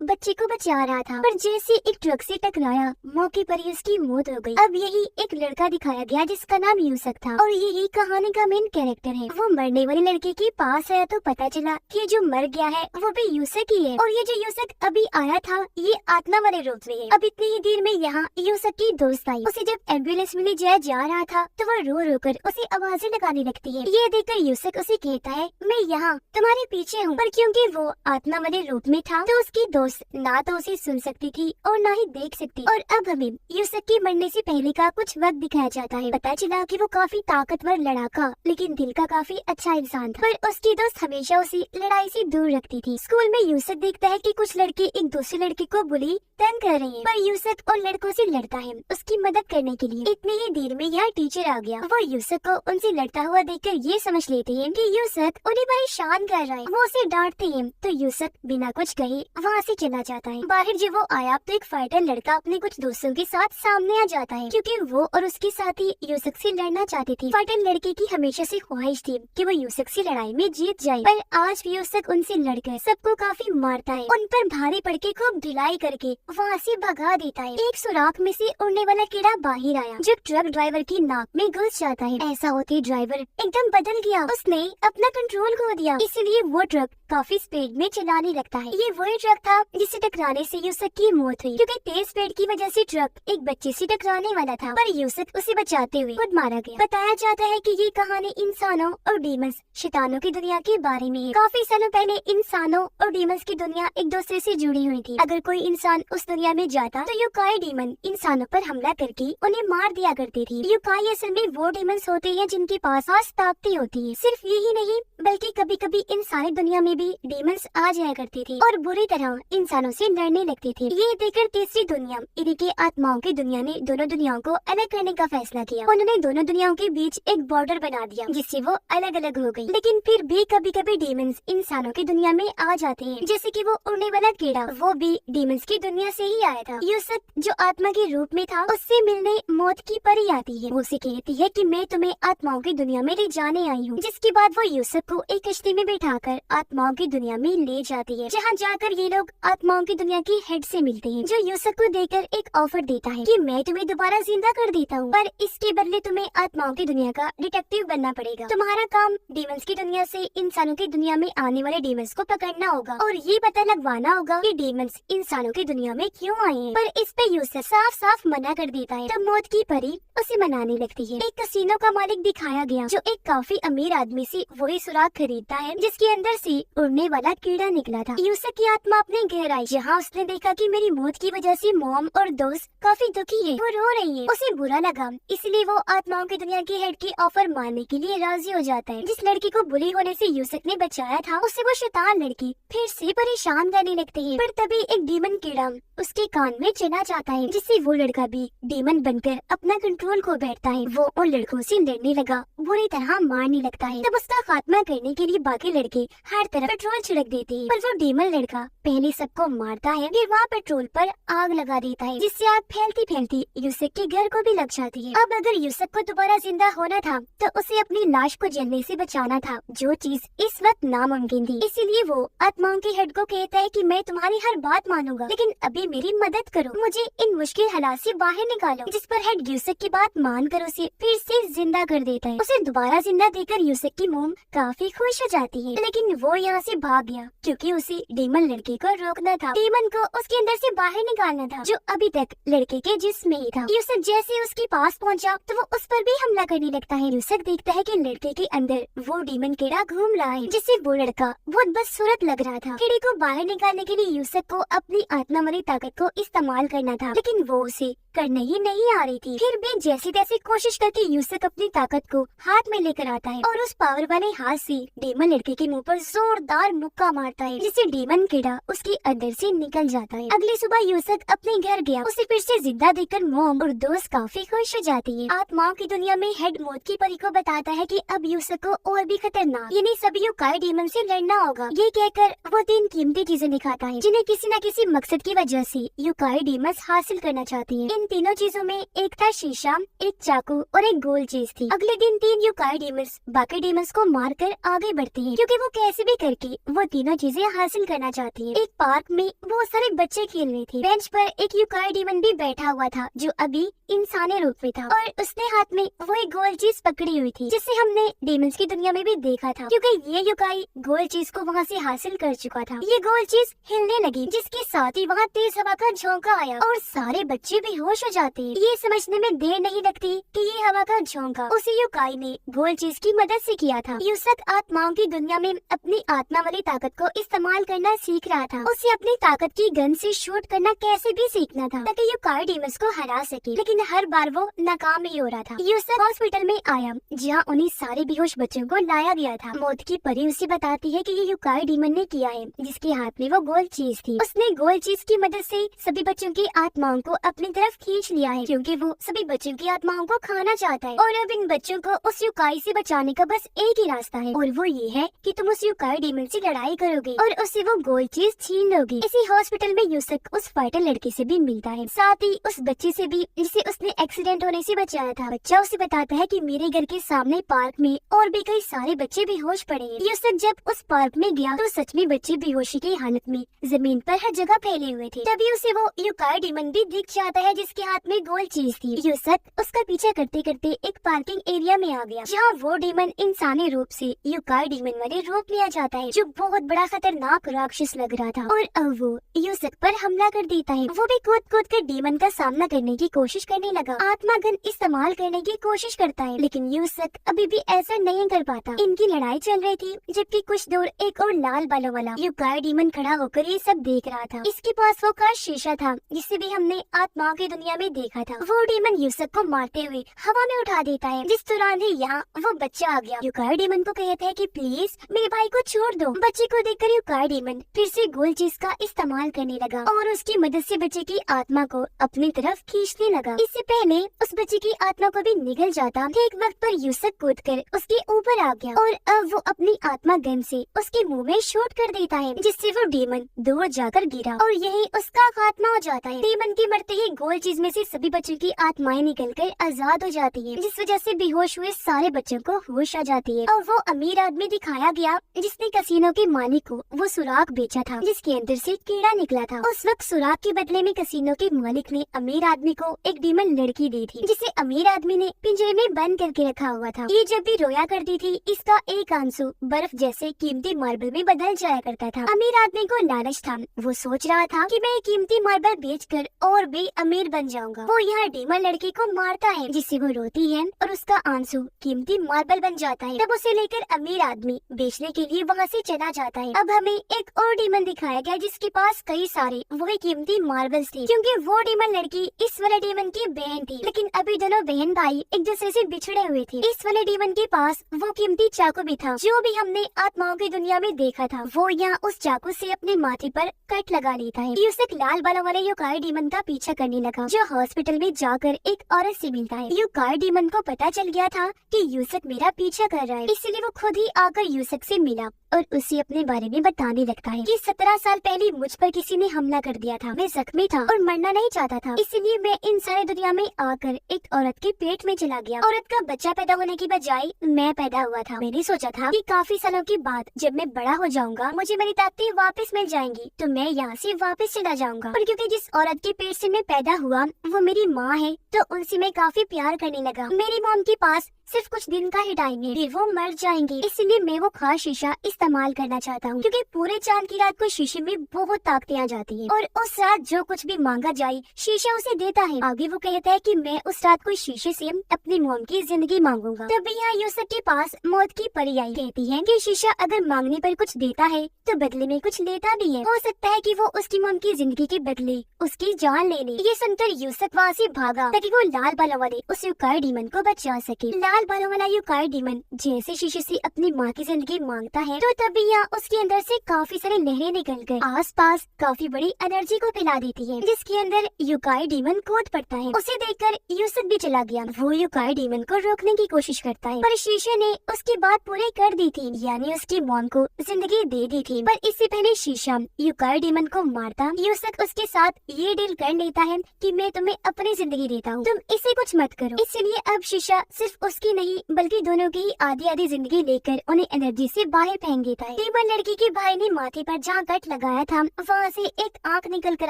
बच्चे को बचा रहा था, पर जैसे एक ट्रक से टकराया, मौके पर ही उसकी मौत हो गई। अब यही एक लड़का दिखाया गया जिसका नाम यूसुफ था और यही कहानी का मेन कैरेक्टर है। वो मरने वाले लड़के के पास आया तो पता चला कि जो मर गया है वो भी यूसुफ ही है और ये जो यूसुफ अभी आया था ये आत्मा वाले रूप में है। अब इतनी ही देर में यहाँ यूसुफ की दोस्त आई। उसे जब एम्बुलेंस में ले जाया जा रहा था तो वो रो रो कर उसे आवाजें लगाने लगती है। ये देखकर यूसुफ उसे कहता है, मैं यहाँ तुम्हारे पीछे हूँ। पर क्योंकि वो आत्मा वाले रूप में था तो उसकी दोस्त ना तो उसे सुन सकती थी और ना ही देख सकती। और अब हमें यूसुफ के मरने से पहले का कुछ वक्त दिखाया जाता है। पता चला कि वो काफी ताकतवर लड़ाका लेकिन दिल का काफी अच्छा इंसान था, पर उसकी दोस्त हमेशा उसे लड़ाई से दूर रखती थी। स्कूल में यूसुफ देखता है कि कुछ लड़के एक दूसरे लड़के को बुली तंग कर रहे हैं, पर यूसुफ और लड़कों से लड़ता है उसकी मदद करने के लिए। इतनी ही देर में यहाँ टीचर आ गया। वो यूसुफ को उनसे लड़ता हुआ देखकर ये समझ लेते हैं कि यूसुफ उन्हें परेशान कर रहा है। वो उसे डांटते हैं तो यूसुफ बिना कुछ कहे वहाँ से चला जाता है। बाहर जब वो आया तो एक फाइटर लड़का अपने कुछ दोस्तों के साथ सामने आ जाता है, क्योंकि वो और उसके साथी यूसुफ से लड़ना चाहते थे। फाइटर लड़के की हमेशा से ख्वाहिश थी कि वो यूसुफ से लड़ाई में जीत जाए, पर आज यूसुफ उनसे लड़कर सबको काफी मारता है। उन पर भारी पड़ के खूब ढिलाई करके वहाँ से भगा देता है। एक सुराख में से उड़ने वाला कीड़ा बाहर आया जो ट्रक ड्राइवर की नाक में घुस जाता है। ऐसा होते ड्राइवर एकदम बदल गया, उसने अपना कंट्रोल खो दिया, इसलिए वो ट्रक काफी स्पीड में चलाने लगता है। ये वही ट्रक था जिसे टकराने से यूसुफ की मौत हुई, क्योंकि तेज स्पीड की वजह से ट्रक एक बच्चे से टकराने वाला था, पर यूसुफ उसे बचाते हुए खुद मारा गया। बताया जाता है कि ये कहानी इंसानों और डीमंस शैतानों की दुनिया के बारे में है। काफी सालों पहले इंसानों और डीमंस की दुनिया एक दूसरे से जुड़ी हुई थी। अगर कोई इंसान उस दुनिया में जाता तो युकाई डीमन इंसानों पर हमला करके उन्हें मार दिया करती थी। युकाई असल में वो डीमंस होते हैं जिनके पास खास ताकतें होती है। सिर्फ यही नहीं बल्कि कभी कभी इंसानी दुनिया में भी डीमंस आ जाया करती थी और बुरी तरह इंसानों से लड़ने लगती थी। ये देखकर तीसरी दुनिया यानी कि आत्माओं की दुनिया ने दोनों दुनियाओं को अलग करने का फैसला किया। उन्होंने दोनों दुनियाओं के बीच एक बॉर्डर बना दिया जिससे वो अलग अलग हो गई। लेकिन फिर भी कभी कभी डीमंस इंसानों की दुनिया में आ जाते हैं, जैसे कि वो उड़ने वाला कीड़ा, वो भी डीमंस की दुनिया से ही आया था। यूसुफ जो आत्मा के रूप में था उससे मिलने मौत की परी आती है। वो उसे कहती है कि मैं तुम्हें आत्माओं की दुनिया में ले जाने आई हूँ, जिसके बाद वो यूसुफ को एक कश्ती में बैठाकर आत्माओं की दुनिया में ले जाती है, जहाँ जाकर ये लोग आत्माओं की दुनिया के हेड से मिलते हैं, जो यूसुफ को देकर एक ऑफर देता है कि मैं तुम्हें दोबारा जिंदा कर देता हूँ, पर इसके बदले तुम्हें आत्माओं की दुनिया का डिटेक्टिव बनना पड़ेगा। तुम्हारा काम डीमंस की दुनिया से इंसानों की दुनिया में आने वाले डीमंस को पकड़ना होगा और ये पता लगवाना होगा कि डीमंस इंसानों की दुनिया में क्यों आए हैं। पर इस पे यूसुफ साफ साफ मना कर देता है। तब मौत की परी उसे मनाने लगती है। एक कसीनो का मालिक दिखाया गया जो एक काफी अमीर आदमी से वही सुराग खरीदता है जिसके अंदर से उड़ने वाला कीड़ा निकला था। यूसुफ की आत्मा अपने घर आई, जहाँ उसने देखा कि मेरी मौत की वजह से मॉम और दोस्त काफी दुखी है, वो रो रही है। उसे बुरा लगा, इसलिए वो आत्माओं की दुनिया के हेड की ऑफर मानने के लिए राजी हो जाता है। जिस लड़की को बुली होने से यूसुफ ने बचाया था उसे वो शैतान लड़की फिर से परेशान करने लगते हैं। पर तभी एक डीमन कीड़ा उसके कान में चला जाता है, जिससे वो लड़का भी डीमन बनकर अपना कंट्रोल खो बैठता है। वो उन लड़कों से लड़ने लगा, बुरी तरह मारने लगता है। तब उसका खात्मा करने के लिए बाकी लड़के हर तरफ पेट्रोल छिड़क देते हैं, पर वो डीमन लड़का पहले सबको मारता है, फिर वहाँ पेट्रोल पर आग लगा देता है, जिससे आग फैलती फैलती यूसुफ के घर को भी लग जाती है। अब अगर यूसुफ को दोबारा जिंदा होना था तो उसे अपनी लाश को जलने से बचाना था, जो चीज इस वक्त नामुमकिन थी। इसीलिए वो आत्माओं के हेड को कहता है कि मैं तुम्हारी हर बात मानूंगा, लेकिन अभी मेरी मदद करो, मुझे इन मुश्किल हालात से बाहर निकालो। जिस पर हेड यूसुफ की बात मानकर उसे फिर से जिंदा कर देता है। उसे दोबारा जिंदा देकर यूसुफ की मोम काफी खुश हो जाती है, लेकिन वो यहाँ से भाग गया क्योंकि उसे डीमन लड़के को रोकना था। डीमन को उसके अंदर से बाहर निकालना था, जो अभी तक लड़के के जिस्म में ही था। यूसुफ जैसे उसके पास पहुँचा तो वो उस पर भी हमला करने लगता है। यूसुफ देखता है कि लड़के के अंदर वो डीमन कीड़ा घूम रहा है, जिससे वो लड़का बहुत बदसूरत लग रहा था। कीड़े को बाहर निकालने के लिए यूसुफ को अपनी आत्मा वाली ताकत को इस्तेमाल करना था, लेकिन वो उसे करने ही नहीं आ रही थी। फिर भी जैसी तैसी कोशिश करके यूसुफ अपनी ताकत को हाथ में लेकर आता है और उस पावर वाले हाथ से डीमन लड़के के मुंह पर जोरदार मुक्का मारता है, जिससे डीमन कीड़ा उसके अंदर से निकल जाता है। अगली सुबह यूसुफ अपने घर गया, उसे फिर से जिंदा देखकर मॉम और दोस्त काफी खुश हो जाती है। आत्माओं की दुनिया में हेड मौत की परी को बताता है कि अब यूसुफ को और भी खतरनाक यानी सभी युकाई डीमन से लड़ना होगा। ये कहकर वो 3 कीमती चीजें दिखाता है जिन्हें किसी न किसी मकसद की वजह से युकाई डीमंस हासिल करना चाहती है। इन तीनों चीजों में एक था शीशा, एक चाकू और एक गोल चीज थी। अगले दिन 3 युकाई डीमंस बाकी डीमंस को मारकर आगे बढ़ते हैं, क्योंकि वो कैसे भी करके वो तीनों चीजें हासिल करना चाहती है। एक पार्क में बहुत सारे बच्चे खेल रहे थे। बेंच पर एक यूकाई डीमन भी बैठा हुआ था जो अभी इंसानी रूप में था और उसने हाथ में वो एक गोल चीज पकड़ी हुई थी जिसे हमने डीमंस की दुनिया में भी देखा था, क्योंकि ये यूकाई गोल चीज को वहाँ से हासिल कर चुका था। ये गोल चीज हिलने लगी जिसके साथ ही वहाँ तेज हवा का झोंका आया और सारे बच्चे बेहोश हो जाते हैं। ये समझने में देर नहीं लगती कि ये हवा का झोंका उसी यूकाई ने गोल चीज की मदद से किया था। यूसक आत्माओं की दुनिया में अपनी आत्मा वाली ताकत को इस्तेमाल करना सीख रहा था। उसे अपनी ताकत की गन से शूट करना कैसे भी सीखना था ताकि यूकाई डीमंस को हरा सके, लेकिन हर बार वो नाकाम ही हो रहा था। यूसक हॉस्पिटल में आया जहाँ उन्हीं सारे बेहोश बच्चों को लाया गया था। मौत की परी उसे बताती है कि ये यूकाई डीमन ने किया है जिसके हाथ में वो गोल चीज थी। उसने गोल चीज की मदद से सभी बच्चों की आत्माओं को अपनी तरफ खींच लिया है क्योंकि वो सभी बच्चों की आत्माओं को खाना चाहता है और अब इन बच्चों को उस यूकाई से बचाने का बस एक ही रास्ता है और वो ये है कि तुम उस यूकाई डीमन से लड़ाई करोगे और उससे वो गोल चीज छीन लोगे। इसी हॉस्पिटल में यूसक उस फाइटर लड़के से भी मिलता है, साथ ही उस बच्चे से भी जिसे उसने एक्सीडेंट होने से बचाया था। बच्चा उसे बताता है कि मेरे घर के सामने पार्क में और भी कई सारे बच्चे बेहोश पड़े हैं। यूसक जब उस पार्क में गया तो सच में बच्चे बेहोशी की हालत में जमीन पर हर जगह फैले हुए थे। तभी उसे वो यूकाई डीमन भी दिख जाता है जिसके हाथ में गोल चीज थी। यूसक उसका पीछा करते करते एक पार्किंग एरिया में आ गया जहाँ वो डीमन इंसानी रूप से यूकाई डीमन वाले रूप में आ जाता है जो बहुत बड़ा खतरनाक राक्षस लग रहा था और अब वो यूसक पर हमला कर देता है। वो भी कूद कूद कर डीमन का सामना करने की कोशिश करने लगा, आत्मा गन इस्तेमाल करने की कोशिश करता है, लेकिन यूसक अभी भी ऐसा नहीं कर पाता। इनकी लड़ाई चल रही थी जबकि कुछ दूर एक और लाल बालों वाला यूकाई डीमन खड़ा होकर ये सब देख रहा था। इसके पास वो कांच शीशा था जिसे भी हमने आत्माओं की दुनिया में देखा था। वो डीमन यूसक को मारते हुए हवा में उठा देता है। जिस दौरान ही यहाँ वो बच्चा आ गया। यूकाई डीमन को कहता है कि प्लीज मेरे भाई को छोड़ दो। बच्चे को देखकर यूकाई डीमन फिर से गोल चीज का इस्तेमाल करने लगा और उसकी मदद से बच्चे की आत्मा को अपनी तरफ खींचने लगा। इससे पहले उस बच्चे की आत्मा को भी निगल जाता, ठीक वक्त पर यूसक कूदकर उसके ऊपर आ गया और अब वो अपनी आत्मा गन से उसके मुंह में शूट कर देता है जिससे वो डीमन दूर जाकर गिरा और यही उसका खात्मा हो जाता है। डीमन के मरते ही गोल चीज में से सभी बच्चों की आत्माएं निकलकर आजाद हो जाती है जिस वजह से बेहोश हुए सारे बच्चों को होश आ जाती है। और वो अमीर आदमी दिखाया गया जिसने कसीनो के मालिक को वो सुराख बेचा था जिसके अंदर से कीड़ा निकला था। उस वक्त सुराख के बदले में कसीनो के मालिक ने अमीर आदमी को एक डीमन लड़की दी थी जिसे अमीर आदमी ने पिंजरे में बंद करके रखा हुआ था। ये जब भी रोया करती थी इसका एक आंसू बर्फ जैसे कीमती मार्बल में बदल जाया करता था। अमीर आदमी को लालच था, वो सोच रहा था कि मैं कीमती मार्बल बेचकर और भी अमीर बन जाऊंगा। वो यहाँ डीमन लड़की को मारता है जिससे वो रोती है और उसका आंसू कीमती मार्बल बन जाता है। तब उसे लेकर अमीर आदमी बेचने के लिए वहाँ से चला जाता है। अब हमें एक और डीमन दिखाया गया जिसके पास कई सारे वही कीमती मार्बल्स थे क्योंकि वो डीमन लड़की इस वाले डीमन की बहन थी, लेकिन अभी दोनों बहन भाई एक दूसरे से बिछड़े हुए थे। इस वाले डीमन के पास वो कीमती चाकू भी था जो भी हमने आत्माओं की दुनिया में देखा था। वो यहाँ उस चाकू से अपने माथे पर कट लगा लेता है। यूसक लाल बालों वाले यूकाई डीमन का पीछा करने लगा जो हॉस्पिटल में जाकर एक औरत से मिलता है। यूकाई डीमन को पता चल गया था कि यूसक मेरा पीछा कर रहा है, इसलिए वो खुद ही आकर यूसक से मिला और उसे अपने बारे में बताने लगता है कि 17 साल पहले मुझ पर किसी ने हमला कर दिया था। मैं जख्मी था और मरना नहीं चाहता था, इसलिए मैं इन सारी दुनिया में आकर एक औरत के पेट में चला गया। औरत का बच्चा पैदा होने की बजाय मैं पैदा हुआ था। मैंने सोचा था कि काफी सालों के बाद जब मैं बड़ा हो जाऊंगा मुझे मेरी ताकतें वापस मिल जाएंगी तो मैं यहाँ से वापस चला जाऊंगा। पर क्योंकि जिस औरत के पेट से मैं पैदा हुआ वो मेरी माँ है तो उनसे मैं काफी प्यार करने लगा। मेरी मॉम के पास सिर्फ कुछ दिन का ही टाइम है, फिर वो मर जाएंगे, इसलिए मैं वो खास शीशा इस्तेमाल करना चाहता हूँ क्योंकि पूरे चांद की रात को शीशे में बहुत ताकतें आ जाती हैं और उस रात जो कुछ भी मांगा जाए शीशा उसे देता है। आगे वो कहता है कि मैं उस रात को शीशे से अपनी मॉम की जिंदगी मांगूंगा। तभी यहाँ यूसुफ के पास मौत की परी आई, कहती है कि शीशा अगर मांगने पर कुछ देता है तो बदले में कुछ लेता भी है। हो सकता है कि वो उसकी मॉम की जिंदगी के बदले उसकी जान ले ले। ये सुनकर यूसुफ वहाँ से भागा ताकि वो लाल बालों वाले उस यूकाई डीमन को बचा सके। लाल बालों वाला यूकाई डीमन जैसे शीशे से अपनी माँ की जिंदगी मांगता है तो तभी यहाँ उसके अंदर से काफी सारी लहरें निकलकर आसपास काफी बड़ी एनर्जी को फैला देती है जिसके अंदर यूकाई डीमन कूद पड़ता है। उसे देखकर यूसुफ भी चला गया। वो यूकाई डीमन को रोकने की कोशिश करता है पर शीशे ने उसकी बात पूरी कर दी थी, यानी उसकी मॉम को जिंदगी दे दी थी। पर इससे पहले शीशा यूकाई डीमन को मारता यूसुफ उसके साथ ये डील कर लेता है कि मैं तुम्हें अपनी जिंदगी देता हूँ, तुम इसे कुछ मत करो। इसलिए अब शीशा सिर्फ उसकी की नहीं बल्कि दोनों की ही आधी आधी जिंदगी लेकर उन्हें एनर्जी से बाहर फेंक देता है। डीमन लड़की के भाई ने माथे पर जहाँ कट लगाया था वहाँ से एक आंख निकल कर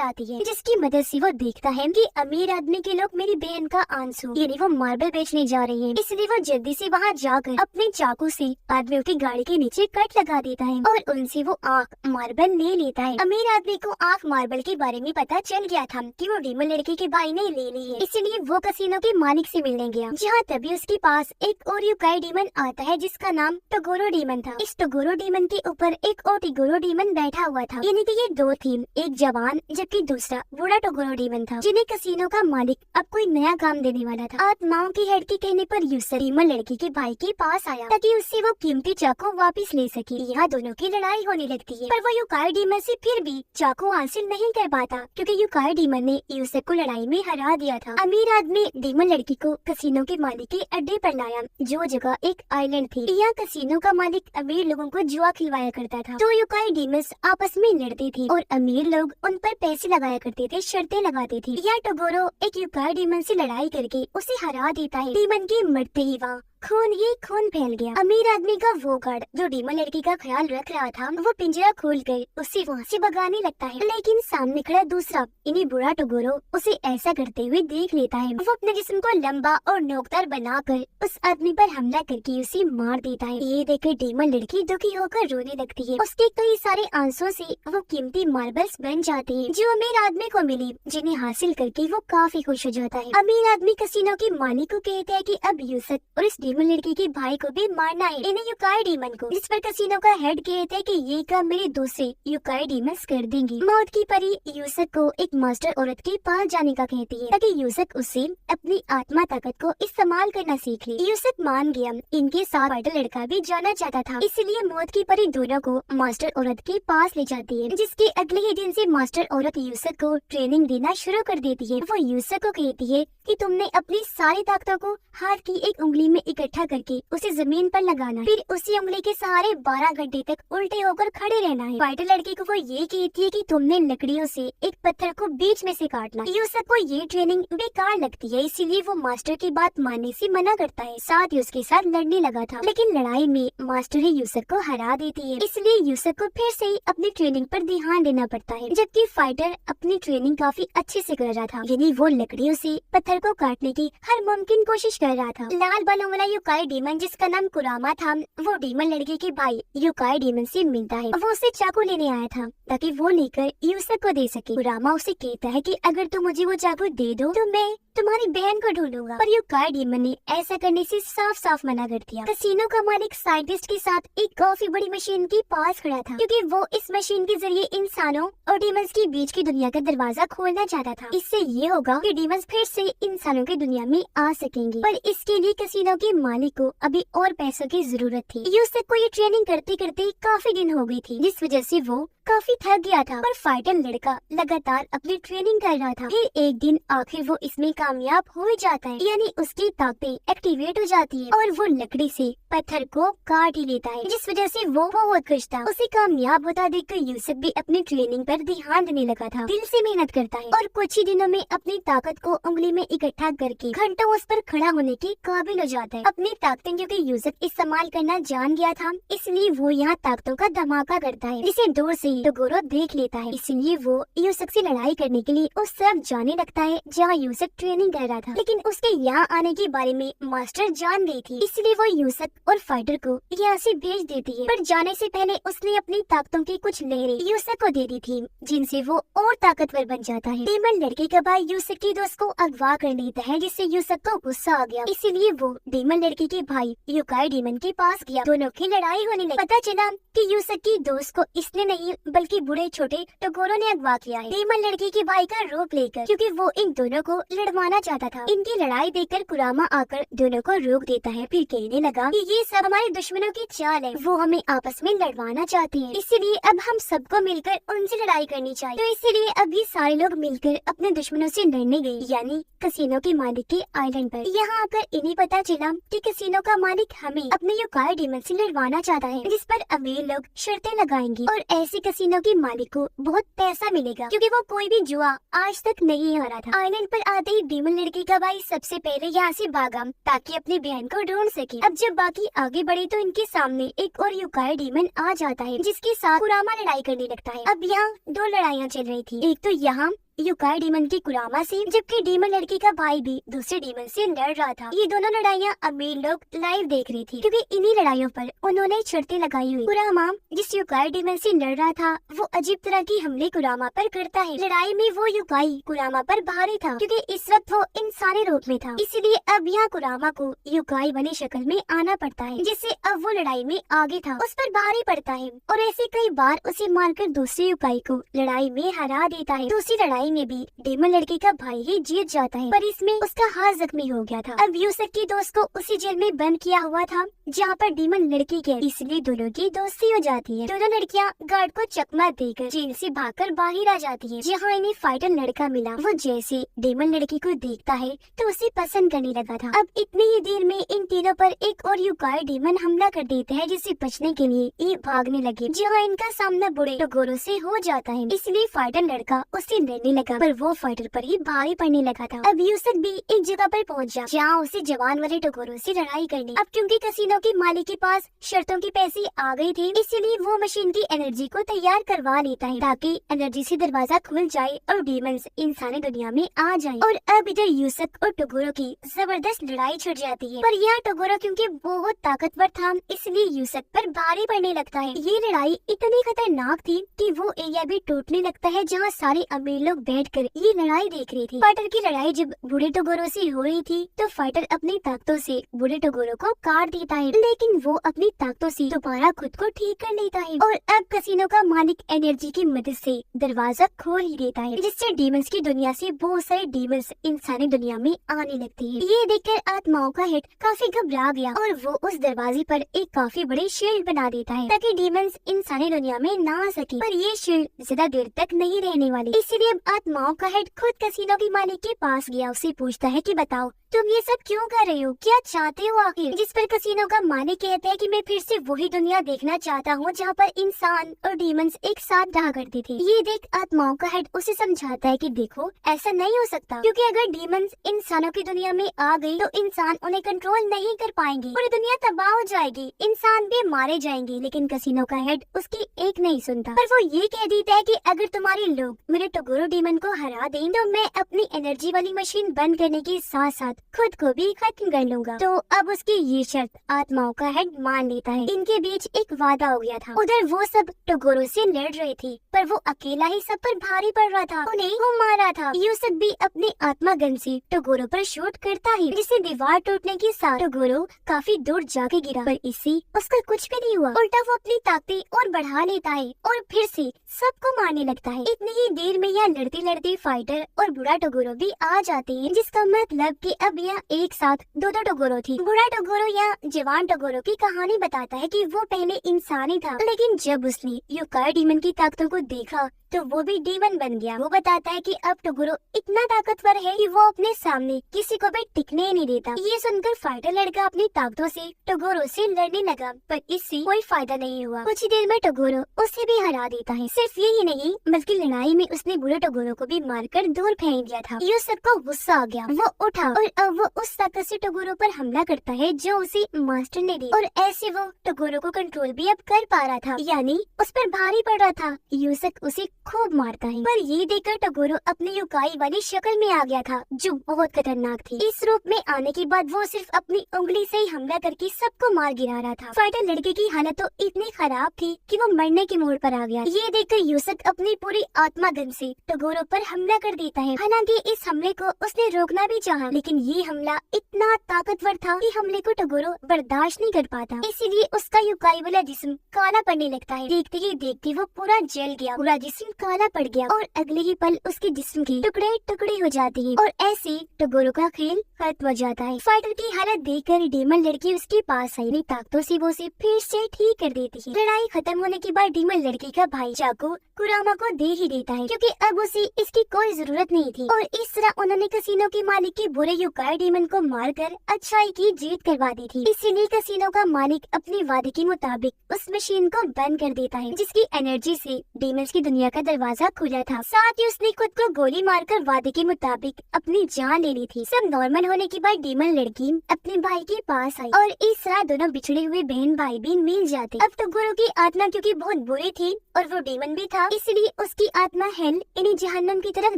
आती है, जिसकी मदद से वो देखता है कि अमीर आदमी के लोग मेरी बहन का आंसू यानी वो मार्बल बेचने जा रही है। इसलिए वो जल्दी से वहाँ जाकर अपने चाकू से आदमियों की गाड़ी के नीचे कट लगा देता है और उनसे वो आंख मार्बल ले लेता है। अमीर आदमी को आंख मार्बल के बारे में पता चल गया था कि वो डीमन लड़की के भाई ने ले ली है, इसलिए वो कसिनो के मालिक से मिलने गया, जहाँ तभी उसके पास एक और यूकाई डीमन आता है जिसका नाम टोगोरो डीमन था। इस टोगोरो डीमन के ऊपर एक और टिगोरो डीमन बैठा हुआ था, यानी कि ये दो थी, एक जवान जबकि दूसरा बूढ़ा टोगोरो डीमन था, जिन्हें कसिनो का मालिक अब कोई नया काम देने वाला था। आत्माओं की हेड के कहने पर यूसर डीमन लड़की के भाई के पास आया ताकि उससे वो कीमती चाकू वापस ले सके। यहाँ दोनों की लड़ाई होने लगती है, पर वो यूकाई डीमन से फिर भी चाकू हासिल नहीं कर पाता क्योंकि यूकाई डीमन ने यूसर को लड़ाई में हरा दिया था। अमीर आदमी डीमन लड़की को कसिनो के मालिक के अड्डे पर लाया, जो जगह एक आइलैंड थी। यहाँ कसिनो का मालिक अमीर लोगों को जुआ खिलवाया करता था, तो यूकाई डीमंस आपस में लड़ते थे और अमीर लोग उन पर पैसे लगाया करते थे, शर्तें लगाते थे। यह टोगोरो एक यूकाई डीमन से लड़ाई करके उसे हरा देता है। डीमन के मरते ही वहाँ खून ही खून फैल गया। अमीर आदमी का वो गार्ड जो डीमन लड़की का ख्याल रख रहा था वो पिंजरा खोलकर उसे वहाँ से भगाने लगता है, लेकिन सामने खड़ा दूसरा इन्हीं बुरा टोगोरो उसे ऐसा करते हुए देख लेता है। वो अपने जिस्म को लंबा और नोकदार बनाकर उस आदमी पर हमला करके उसे मार देता है। ये देखकर डीमन लड़की दुखी होकर रोने लगती है। उसके कई सारे आंसुओं से वो कीमती मार्बल्स बन जाते हैं जो अमीर आदमी को मिली, जिन्हें हासिल करके वो काफी खुश हो जाता है। अमीर आदमी कसिनो के मालिक को कहता है कि अब यूसुफ और इस डीमन लड़की के भाई को भी मारना है, इन्हें यूकाई डीमन को। जिस पर कसिनो का हेड कहता है कि ये काम मेरे दूसरे यूकाई डीमंस कर देंगे। मौत की परी यूसुफ को एक मास्टर औरत के पास जाने का कहती है ताकि यूसुफ उससे अपनी आत्मा ताकत को इस्तेमाल करना सीख ले। यूसुफ मान गया। इनके साथ वाइटल लड़का भी जाना चाहता था, इसलिए मौत की परी दोनों को मास्टर औरत के पास ले जाती है, जिसके अगले ही दिन से मास्टर औरत यूसुफ को ट्रेनिंग देना शुरू कर देती है। वो यूसुफ को कहती है कि तुमने अपनी सारी ताकतों को हाथ की एक उंगली में इकट्ठा करके उसे जमीन पर लगाना, फिर उसी उंगली के सहारे 12 घंटे तक उल्टे होकर खड़े रहना है। वाइटल लड़की को वो ये कहती है कि तुमने लकड़ियों से एक पत्थर को बीच में से काटना। यूसुफ को ये ट्रेनिंग बेकार लगती है, इसीलिए वो मास्टर की बात मानने से मना करता है। साथ ही उसके साथ लड़ने लगा था, लेकिन लड़ाई में मास्टर ही यूसुफ को हरा देती है, इसलिए यूसुफ को फिर से अपनी ट्रेनिंग पर ध्यान देना पड़ता है। जबकि फाइटर अपनी ट्रेनिंग काफी अच्छे से कर रहा था, यानी वो लकड़ियों से पत्थर को काटने की हर मुमकिन कोशिश कर रहा था। लाल बालों वाला यूकाई डीमन जिसका नाम कुरामा था, वो डीमन लड़की के भाई यूकाई डीमन से मिलता है। वो उसे चाकू लेने आया था ताकि वो लेकर यूसुफ को दे सके। कुरामा उसे कहता है कि अगर तुम मुझे वो चाकू दे दो तो मैं तुम्हारी बहन को ढूंढूंगा, पर यूकाई डीमन ने ऐसा करने से साफ साफ मना कर दिया। कसिनो का मालिक साइंटिस्ट के साथ एक काफी बड़ी मशीन के पास खड़ा था, क्योंकि वो इस मशीन के जरिए इंसानों और डीमंस के बीच की दुनिया का दरवाजा खोलना चाहता था। इससे ये होगा कि डीमंस फिर से इंसानों की दुनिया में आ सकेंगे, पर इसके लिए कसिनो के मालिक को अभी और पैसों की जरूरत थी। यूसुफ को ये ट्रेनिंग करते करते काफी दिन हो गई थी, जिस वजह से वो काफी थक गया था, पर फाइटर लड़का लगातार अपनी ट्रेनिंग कर रहा था। फिर एक दिन आखिर वो इसमें कामयाब हो ही जाता है, यानी उसकी ताकतें एक्टिवेट हो जाती है और वो लकड़ी से पत्थर को काट ही लेता है, जिस वजह से वो बहुत खुश था। उसे कामयाब होता देखकर यूसुफ भी अपनी ट्रेनिंग पर ध्यान देने लगा था, दिल से मेहनत करता है और कुछ ही दिनों में अपनी ताकत को उंगली में इकट्ठा करके घंटों उस पर खड़ा होने के काबिल हो जाता है। अपनी ताकतें क्योंकि यूसुफ इस्तेमाल करना जान गया था, इसलिए वो यहाँ ताकतों का धमाका करता है, जिसे दूर से टोगोरो देख लेता है। इसलिए वो यूसुफ से लड़ाई करने के लिए उस तरफ जाने लगता है जहाँ यूसुफ ट्रेनिंग कर रहा था, लेकिन उसके यहाँ आने के बारे में मास्टर जान गई थी, इसलिए वो यूसुफ और फाइटर को यहाँ से भेज देती है। पर जाने से पहले उसने अपनी ताकतों की कुछ लहरें यूसुफ को दे दी थी, जिनसे वो और ताकतवर बन जाता है। डीमन लड़के का भाई यूसुफ की दोस्त को अगवा कर लेता है, जिससे यूसुफ को गुस्सा आ गया, इसीलिए वो डीमन लड़की के भाई यूकाई डीमन के पास गया। दोनों की लड़ाई होने लगी। पता चला कि यूसुफ की दोस्त को इसने नहीं बल्कि बूढ़े छोटे टोगोरो ने अगवा किया है, डीमन लड़की के भाई का रोक लेकर, क्योंकि वो इन दोनों को लड़वाना चाहता था। इनकी लड़ाई देखकर कुरामा आकर दोनों को रोक देता है, फिर कहने लगा कि ये सब हमारे दुश्मनों की चाल है, वो हमें आपस में लड़वाना चाहते हैं, इसीलिए अब हम सबको मिलकर उनसे लड़ाई करनी चाहिए। तो इसीलिए अब ये सारे लोग मिलकर अपने दुश्मनों से लड़ने गए, यानी कसिनो के मालिक के आइलैंड पर। यहाँ आकर इन्हें पता चला कि कसिनो का मालिक हमें अपने यूकाई डीमन से लड़वाना चाहता है, जिस पर अमीर लोग शर्तें लगाएंगे और ऐसे कसिनो के मालिक को बहुत पैसा मिलेगा क्योंकि वो कोई भी जुआ आज तक नहीं हारा था। आइलैंड पर आते ही डीमन लड़की का भाई सबसे पहले यहाँ से भागा ताकि अपनी बहन को ढूंढ सके। अब जब बाकी आगे बढ़े तो इनके सामने एक और युकाई डीमन आ जाता है जिसके साथ कुरामा लड़ाई करने लगता है। अब यहाँ दो लड़ाइयाँ चल रही थी, एक तो यहाँ युकाई डीमन की कुरामा से, जबकि डीमन लड़की का भाई भी दूसरे डीमन से लड़ रहा था। ये दोनों लड़ाइयाँ अमीर लोग लाइव देख रही थी क्योंकि इन्हीं लड़ाइयों पर उन्होंने शर्तें लगाई हुई। कुरामा जिस युकाई डीमन से लड़ रहा था वो अजीब तरह की हमले कुरामा पर करता है। लड़ाई में वो युकाई कुरामा पर भारी था क्योंकि इस वक्त वो इंसानी रूप में था, इसलिए अब यहाँ कुरामा को युकाई बनी शक्ल में आना पड़ता है, जिससे अब वो लड़ाई में आगे था उस पर भारी पड़ता है और ऐसे कई बार उसे मारकर दूसरे युकाई को लड़ाई में हरा देता है। दूसरी लड़ाई में भी डीमन लड़की का भाई ही जीत जाता है, पर इसमें उसका हाथ जख्मी हो गया था। अब यूसुफ की दोस्त को उसी जेल में बंद किया हुआ था जहाँ पर डीमन लड़की के, इसलिए दोनों की दोस्ती हो जाती है। दोनों लड़कियाँ गार्ड को चकमा देकर जेल से भागकर बाहर आ जाती है। जहाँ इन्हें फाइटर लड़का मिला, वो जैसे डीमन लड़की को देखता है तो उसे पसंद करने लगा था। अब इतनी ही देर में इन तीनों पर एक और युकाई डीमन हमला कर देते हैं, जिससे बचने के लिए ये भागने लगे। जहाँ इनका सामना बुरे टोगोरो से हो जाता है, इसलिए फाइटर लड़का उससे लड़ने लगा, पर वो फाइटर पर ही भारी पड़ने लगा था। अब यूसुफ भी एक जगह पर पहुंच जा जहाँ उसे जवान वाले टोगोरो से लड़ाई करनी। अब क्योंकि कसिनो के मालिक के पास शर्तों के पैसे आ गए थे, इसीलिए वो मशीन की एनर्जी को तैयार करवा लेता है ताकि एनर्जी से दरवाजा खुल जाए और डीमंस इंसानी दुनिया में आ जाए। और अब इधर यूसुफ और टोगोरो की जबरदस्त लड़ाई छिड़ जाती है, पर यहाँ टोगोरो क्योंकि बहुत ताकतवर था इसलिए यूसुफ पर भारी पड़ने लगता है। ये लड़ाई इतनी खतरनाक थी कि वो एरिया भी टूटने लगता है जहाँ सारे अमीर लोग बैठकर ये लड़ाई देख रही थी। फाइटर की लड़ाई जब बूढ़े टोगोरो से हो रही थी तो फाइटर अपनी ताकतों से बूढ़े टोगोरो को काट देता है, लेकिन वो अपनी ताकतों से दोबारा खुद को ठीक कर लेता है और अब कसिनो का मालिक एनर्जी की मदद से दरवाजा खोल ही देता है, जिससे डीमंस की दुनिया से बहुत सारे डीमंस इंसानी दुनिया में आने लगते हैं। ये देखकर आत्माओं का हेड काफी घबरा गया और वो उस दरवाजे पर एक काफी बड़ी शील्ड बना देता है ताकि डीमंस इंसानी दुनिया में ना आ सके। पर ये शील्ड ज्यादा देर तक नहीं रहने वाली, इसीलिए अब आत्माओं का हेड खुद कसिनो के मालिक के पास गया। उसे पूछता है कि बताओ तुम ये सब क्यों कर रहे हो, क्या चाहते हो आखिर? जिस पर कसिनो का मालिक कहता है कि मैं फिर से वही दुनिया देखना चाहता हूँ जहाँ पर इंसान और डीमंस एक साथ रहा करते थे। ये देख आत्माओं का हेड उसे समझाता है कि देखो ऐसा नहीं हो सकता, क्योंकि अगर डीमंस इंसानों की दुनिया में आ गई तो इंसान उन्हें कंट्रोल नहीं कर पाएंगे, पूरी दुनिया तबाह हो जाएगी, इंसान भी मारे जाएंगे। लेकिन कसिनो का हेड उसकी एक नहीं सुनता, पर वो ये कह देता है कि अगर तुम्हारे लोग मेरे टोगोरो डीमन को हरा दें तो मैं अपनी एनर्जी वाली मशीन बंद करने के साथ साथ खुद को भी खत्म कर लूंगा। तो अब उसकी ये शर्त आत्माओं का हेड मान लेता है। इनके बीच एक वादा हो गया था। उधर वो सब टोगोरो से लड़ रहे थे, पर वो अकेला ही सब पर भारी पड़ रहा था, उन्हें वो मारा था। यूसुफ भी अपने आत्मा गन से टोगोरो पर शूट करता है, जिससे दीवार टूटने के साथ टोगोरो काफी दूर जाके गिरा, पर इससे उसका कुछ भी नहीं हुआ। उल्टा वो अपनी ताकतें और बढ़ा लेता है और फिर से सबको मारने लगता है। इतनी ही देर में यहाँ लड़ते लड़ते फाइटर और बूढ़ा टोगोरो भी आ जाते हैं, जिसका मतलब कि अब यहाँ एक साथ दो टोगोरो थी। बूढ़ा टोगोरो या जवान टोगोरो की कहानी बताता है कि वो पहले इंसान ही था, लेकिन जब उसने युकाई डीमन की ताकतों को देखा तो वो भी डीमन बन गया। वो बताता है कि अब टोगोरो इतना ताकतवर है कि वो अपने सामने किसी को भी टिकने ही नहीं देता। ये सुनकर फाइटर लड़का अपनी ताकतों से टोगोरो से लड़ने लगा, पर इससे कोई फायदा नहीं हुआ। कुछ ही देर में टोगोरो उसे भी हरा देता है। सिर्फ यही नहीं बल्कि लड़ाई में उसने बूढ़े टोगोरो को भी मारकर दूर फेंक दिया था। यूसुफ को गुस्सा आ गया, वो उठा और अब वो उस ताकत से टोगोरो पर हमला करता है जो उसे मास्टर ने दी, और ऐसे वो टोगोरो को कंट्रोल भी अब कर पा रहा था, यानी उस पर भारी पड़ रहा था। यूसुफ उसे खूब मारता है, पर ये देखकर टोगोरो अपनी युकाई वाली शक्ल में आ गया था जो बहुत खतरनाक थी। इस रूप में आने के बाद वो सिर्फ अपनी उंगली से ही हमला करके सबको मार गिरा रहा था। फाइटर लड़के की हालत तो इतनी खराब थी कि वो मरने के मोड़ पर आ गया। ये देखकर यूसुफ अपनी पूरी आत्मा गन से टोगोरो पर हमला कर देता है। हालांकि इस हमले को उसने रोकना भी चाहा, लेकिन ये हमला इतना ताकतवर था कि हमले को टोगोरो बर्दाश्त नहीं कर पाता, इसीलिए उसका युकाई वाला जिस्म काला पड़ने लगता है। देखते ही देखते वो पूरा जल गया, पूरा जिस्म काला पड़ गया और अगले ही पल उसके जिस्म के टुकड़े टुकड़े हो जाते हैं और ऐसे टोगोरो का खेल खत्म हो जाता है। फाइटर की हालत देखकर डीमन लड़की उसके पास आई, अपनी ताकतों से वो उसे फिर से ठीक कर देती है। लड़ाई खत्म होने के बाद डीमन लड़की का भाई चाकू कुरामा को दे ही देता है, क्योंकि अब उसे इसकी कोई जरूरत नहीं थी। और इस तरह उन्होंने कसिनो के मालिक के बुरे युकाई स्क्वायर डीमन को मारकर अच्छाई की जीत करवा दी थी। इसीलिए कैसीनो का मालिक अपने वादे के मुताबिक उस मशीन को बंद कर देता है, जिसकी एनर्जी से डीमंस की दुनिया का दरवाजा खुला था। साथ ही उसने खुद को गोली मारकर वादे के मुताबिक अपनी जान ले ली थी। सब नॉर्मल होने के बाद डीमन लड़की अपने भाई के पास आई और इस तरह दोनों बिछड़े हुए बहन भाई भी मिल जाते। अब तो गुरु की आत्मा क्योंकि बहुत बुरी थी और वो डीमन भी था, इसलिए उसकी आत्मा हेल यानी जहन्नम की तरफ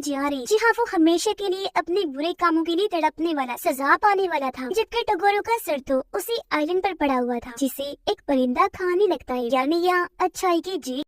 जा रही, जहाँ वो हमेशा के लिए अपने बुरे कामों के लिए तड़पने वाला, सजा पाने वाला था। जबकि टगोरो का सर तो उसी आइलैंड पर पड़ा हुआ था, जिसे एक परिंदा खाने लगता है। यानी यहाँ अच्छाई की जीत